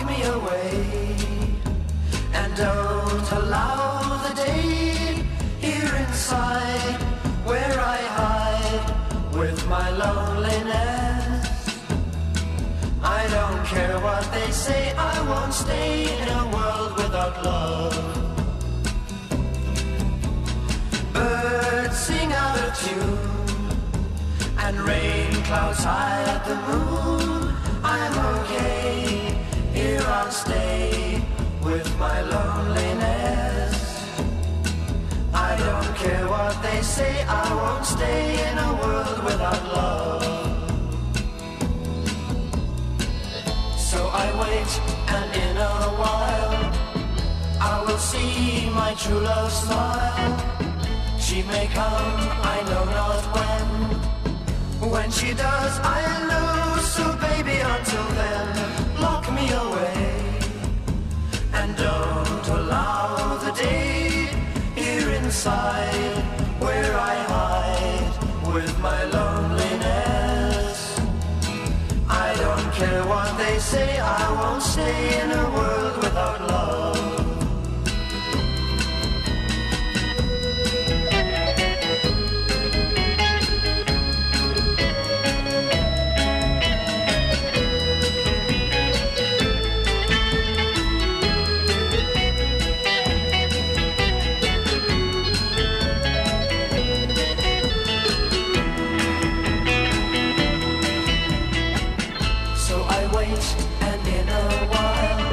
me away, and don't allow the day here inside where I hide with my loneliness. I don't care what they say, I won't stay in a world without love. Birds sing out of tune, and rain clouds hide the moon. I'm okay, here I'll stay with my loneliness. I don't care what they say, I won't stay in a world without love. So I wait, and in a while I will see my true love smile. She may come, I know not when. When she does, I'll know. So baby, until then, lock me away, and don't allow the day here inside where I hide with my loneliness. I don't care what they say, I won't stay in a world without love. And in a while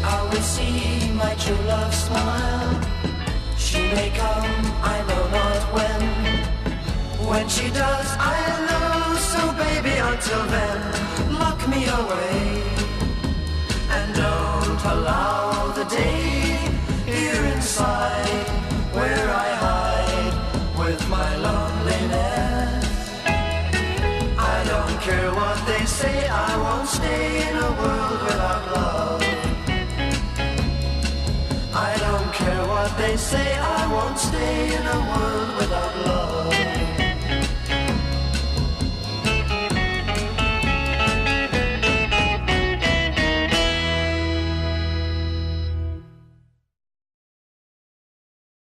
I will see my true love smile. She may come, I know not when. When she does, I'll know. So baby, until then, lock me away, and don't allow the day here inside where I hide with my loneliness. I don't care what they say, I won't stay in a world without love. I don't care what they say, I won't stay in a world without love.